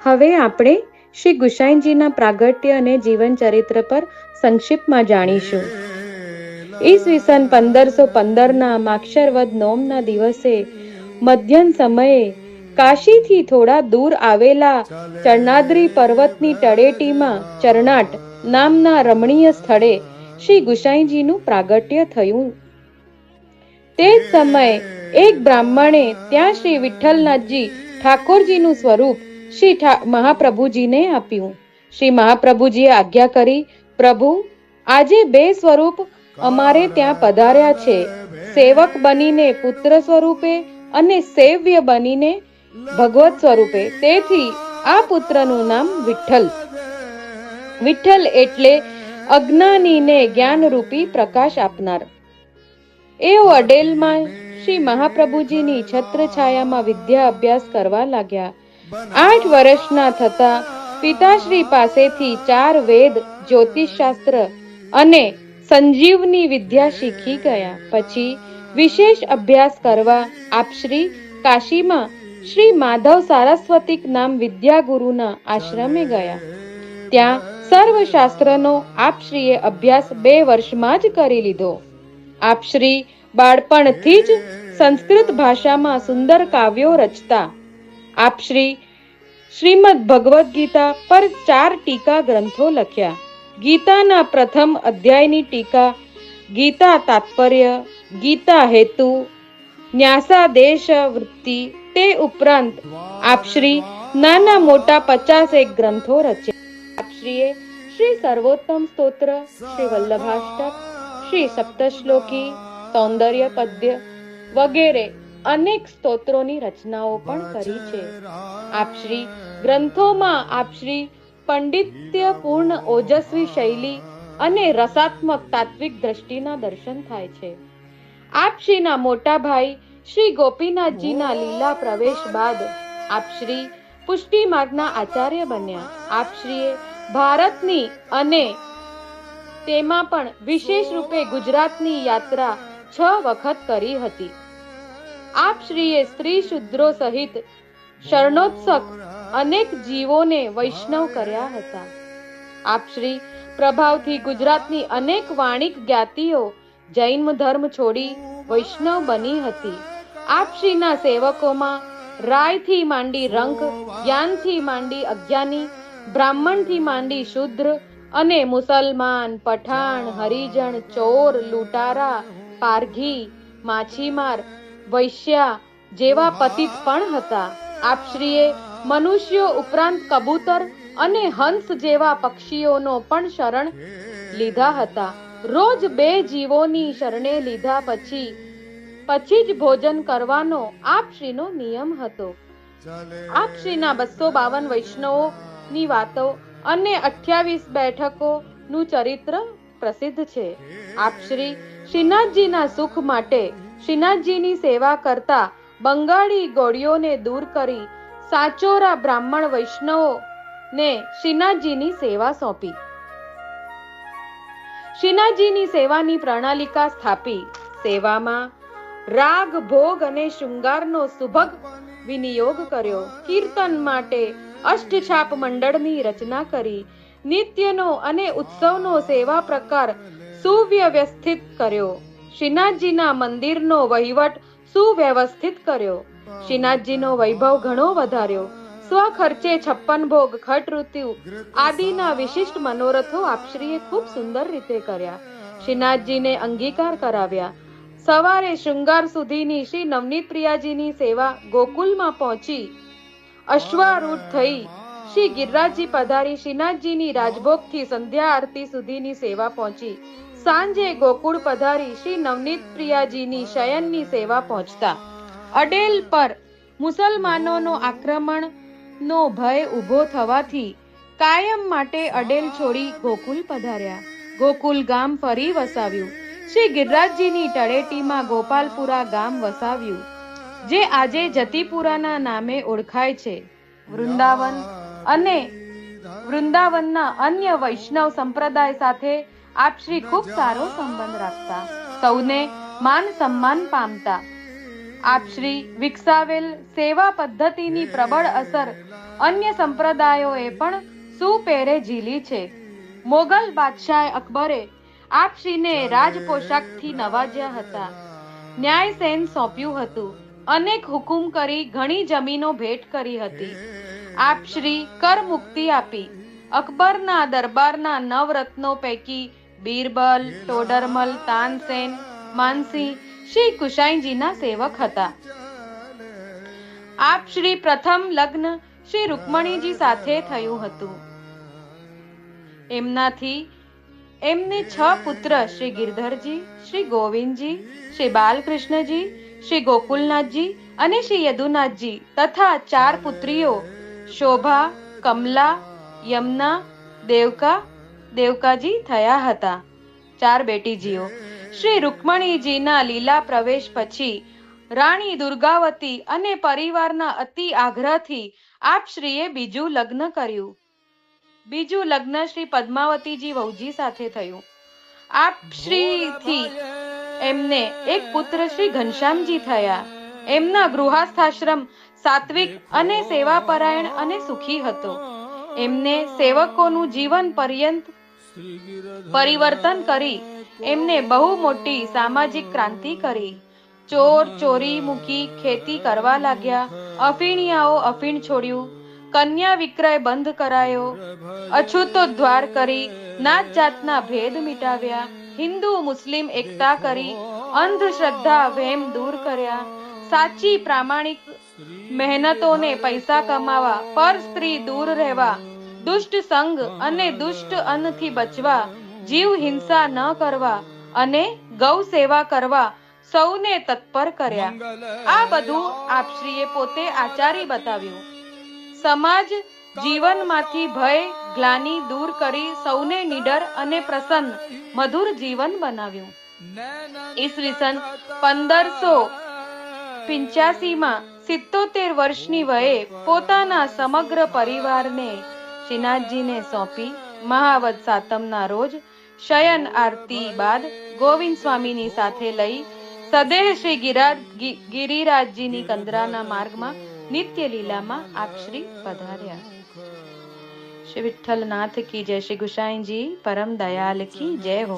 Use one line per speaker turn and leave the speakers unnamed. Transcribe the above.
હવે આપણે શ્રી ગુસાઈજીના પ્રાગટ્ય અને જીવન ચરિત્ર પર સંક્ષિપ્તમાં જાણીશું. ઈસવીસન 1515ના માક્ષર વદ નોમના દિવસે મધ્યાહન સમયે કાશીથી થોડા દૂર આવેલા ચરણાદ્રી પર્વતની તળેટીમાં ચરણાટ નામના રમણીય સ્થળે શ્રી ગુસાઈજીનું પ્રાગટ્ય થયું. તે જ સમયે એક બ્રાહ્મણે ત્યાં શ્રી વિઠ્ઠલનાથજી ઠાકોરજીનું સ્વરૂપ શ્રી મહાપ્રભુજીને આપ્યું. શ્રી મહાપ્રભુજીએ આજ્ઞા કરી, પ્રભુ, આજે 2 સ્વરૂપ અમારે ત્યાં પધાર્યા છે, સેવક બનીને પુત્ર સ્વરૂપે અને સેવ્ય બનીને ભગવત સ્વરૂપે. તેથી આ પુત્રનું નામ વિઠ્ઠલ. વિઠ્ઠલ એટલે અજ્ઞાનીને જ્ઞાનરૂપી પ્રકાશ આપનાર. એઓ અડેલમાં શ્રી મહાપ્રભુજીની છત્રછાયામાં વિદ્યા અભ્યાસ કરવા લાગ્યા. 8 વર્ષના થતા પિતાશ્રી પાસેથી 4 વેદ, જ્યોતિષશાસ્ત્ર અને સંજીવની વિદ્યા શીખી ગયા. પછી વિશેષ અભ્યાસ કરવા આપશ્રી કાશીમાં શ્રી માધવ સારસ્વતિક નામ વિદ્યાગુરુના આશ્રમે ગયા. ત્યાં સર્વશાસ્ત્રનો આપશ્રીએ અભ્યાસ 2 વર્ષમાં જ કરી લીધો. આપશ્રી બાળપણથી જ સંસ્કૃત ભાષામાં સુંદર કાવ્યો રચતા. આપશ્રી શ્રીમદ ભગવદ્ ગીતા પર 4 ટીકા ગ્રંથો લખ્યા. ગીતાના પ્રથમ અધ્યાયની ટીકા, ગીતા તાત્પર્ય, ગીતા હેતુ, ન્યાસાદેશ વૃત્તિ. તે ઉપરાંત આપશ્રી નાના મોટા 51 ગ્રંથો રચ્યા. આપશ્રીએ શ્રી સર્વોત્તમ સ્તોત્ર, શ્રી વલ્લભાષ્ટક, શ્રી સપ્તશ્લોકી, સૌંદર્ય પદ્ય વગેરે અનેક સ્તોત્રોની રચનાઓ પણ કરી છે. આપશ્રી ગ્રંથોમાં આપશ્રી પંડિત્યપૂર્ણ ઓજસ્વી શૈલી અને રસાત્મક તાત્વિક દ્રષ્ટિના દર્શન થાય છે. આપશ્રીના મોટા ભાઈ શ્રી ગોપીનાથજીના લીલા પ્રવેશ બાદ આપશ્રી પુષ્ટિ માર્ગના આચાર્ય બન્યા. આપશ્રીએ ભારતની અને તેમાં પણ વિશેષ રૂપે ગુજરાતની યાત્રા 6 વખત કરી હતી. આપશ્રીએ સ્ત્રી શુદ્રો સહિત શરણોત્સક અનેક જીવોને વૈષ્ણવ કર્યા હતા. આપશ્રી પ્રભાવથી ગુજરાતની અનેક વાણિક જ્ઞાતિઓ જૈન ધર્મ છોડી વૈષ્ણવ બની હતી. આપશ્રીના સેવકોમાં રાયથી માંડી રંક, જ્ઞાનથી માંડી અજ્ઞાની, બ્રાહ્મણથી માંડી શૂદ્ર અને મુસલમાન, પઠાણ, હરિજન, ચોર, લૂંટારા, પારઘી, માછીમાર, વૈશ્યા જેવા પતિત પણ હતા. આપશ્રીએ મનુષ્યો ઉપરાંત કબૂતર અને હંસ જેવા પક્ષીઓનો પણ શરણ લીધા હતા. રોજ 2 જીવોની શરણે લીધા પછી જ ભોજન કરવાનો આપશ્રીનો નિયમ હતો. આપશ્રીના 252 વૈષ્ણવોની વાતો અને 28 બેઠકોનું ચરિત્ર પ્રસિદ્ધ છે. આપશ્રી શ્રીનાથજીના સુખ માટે શ્રીનાથજીની સેવા કરતા બંગાળી ગોળીઓને દૂર કરી સાચોરા બ્રાહ્મણ વૈષ્ણવોને શ્રીનાથજીની સેવા સોંપી. શ્રીનાથજીની સેવાની પ્રણાલિકા સ્થાપી. સેવામાં રાગ, ભોગ અને શૃંગારનો સુભગ વિનિયોગ કર્યો. કીર્તન માટે અષ્ટછાપ મંડળની રચના કરી. નિત્યનો અને ઉત્સવનો સેવા પ્રકાર સુવ્યવસ્થિત કર્યો. શ્રીનાથજીના મંદિરનો વહીવટ સુવ્યવસ્થિત કર્યો. શ્રીનાથજીનો વૈભવ ઘણો વધાર્યો. સ્વખર્ચે 56 ભોગ, ખટ ઋતુ આદિના વિશિષ્ટ મનોરથો આપશ્રીએ ખૂબ સુંદર રીતે કર્યા. શ્રીનાથજીને અંગીકાર કરાવ્યા. સવારે શૃંગાર સુધીની શ્રી નવનીત પ્રિયાજીની સેવા ગોકુલમાં પહોંચી અશ્વારૂઢ થઈ શ્રી ગિરિરાજજી પધારી શ્રીનાથજીની રાજભોગથી સંધ્યા આરતી સુધીની સેવા પહોંચી. સાંજે ગોકુળ પધારી શ્રી નવનીત પ્રિયાજીની શયનની સેવા પહોંચતા. અડેલ પર મુસલમાનોનો આક્રમણનો ભય ઊભો થવાથી કાયમ માટે અડેલ છોડી ગોકુલ પધાર્યા. ગોકુલ ગામ ફરી વસાવ્યું. શ્રી ગિરિરાજજીની તળેટીમાં ગોપાલપુરા ગામ વસાવ્યું, જે આજે જતીપુરાના નામે ઓળખાય છે. વૃંદાવનના અન્ય વૈષ્ણવ સંપ્રદાય સાથે આપશ્રી ખૂબ સારો સંબંધ રાખતા. સૌને માન સન્માન પામતા. આપ શ્રી વિકસાવેલ સેવા પદ્ધતિની પ્રબળ અસર અન્ય સંપ્રદાયોએ પણ સુપેરે ઝીલી છે. મોગલ બાદશાહ અકબરે આપશ્રીને રાજપોશાકથી નવાજ્યા હતા. ન્યાયસેન સોંપ્યું હતું. અનેક હુકુમ કરી ઘણી જમીનો ભેટ કરી હતી. આપશ્રી કર મુક્તિ આપી. અકબરના દરબારના નવરત્નો પૈકી બીરબલ, ટોડરમલ, તાનસેન, માનસિંહ શ્રી કુશાઈજીના સેવક હતા. આપશ્રી પ્રથમ લગ્ન શ્રી રૂકમણીજી સાથે થયું હતું. એમનાથી એમને 6 પુત્ર શ્રી ગિરધરજી, શ્રી ગોવિંદજી, શ્રી બાલકૃષ્ણજી, શ્રી ગોકુલનાથજી અને શ્રી યદુનાથજી તથા 4 પુત્રીઓ શોભા, કમલા, યમુના, દેવકાજી થયા હતા. 4 બેટીજીઓ. શ્રી રૂકમણીજીના લીલા પ્રવેશ પછી રાણી દુર્ગાવતી અને પરિવારના અતિ આગ્રહથી આપશ્રીએ બીજું લગ્ન કર્યું. બીજું લગ્ન શ્રી પદ્માવતીજી વહુજી સાથે થયું. આપશ્રીથી એમને એક પુત્ર શ્રી ઘનશ્યામજી થયા. એમના ગૃહસ્થાશ્રમ સાત્વિક અને સેવાપરાયણ અને સુખી હતો. એમને સેવકોનું જીવન પર્યંત પરિવર્તન કરી એમને બહુ મોટી સામાજિક ક્રાંતિ કરી. ચોર ચોરી મૂકી ખેતી કરવા લાગ્યા. અફીણિયાઓ અફીણ છોડ્યું. કન્યા વિક્રય બંધ કરાયો. અછૂતોદ્ધાર કરી નાત જાતના ભેદ મિટાવ્યા. હિન્દુ મુસ્લિમ એકતા કરી અંધશ્રદ્ધા વહેમ દૂર કર્યા. સાચી પ્રામાણિક મહેનતોને પૈસા કમાવા, પર સ્ત્રી દૂર રહેવા, દુષ્ટ સંગ અને દુષ્ટ અન્નથી બચવા, જીવ હિંસા ન કરવા અને ગૌ સેવા કરવા સૌને તત્પર કર્યા. આ બધું આપશ્રીએ પોતે આચારી બતાવ્યું. સમાજ જીવનમાંથી ભય ગ્લાનિ દૂર કરી સૌને નીડર અને પ્રસન્ન મધુર જીવન બનાવ્યું. ઈસવીસન 1585માં 77 વર્ષની વયે પોતાના સમગ્ર પરિવારને શ્રીનાથજીને સોંપી મહાવદ સાતમના રોજ શયન આરતી બાદ ગોવિંદ સ્વામીની સાથે લઈ સદેહ શ્રી ગિરિરાજજીની કંદરાના માર્ગમાં નિત્ય લીલામાં આપશ્રી પધાર્યા. શ્રી વિઠ્ઠલનાથ કી જય. શ્રી ગુસાઈજી પરમ દયાલ કી જય હો.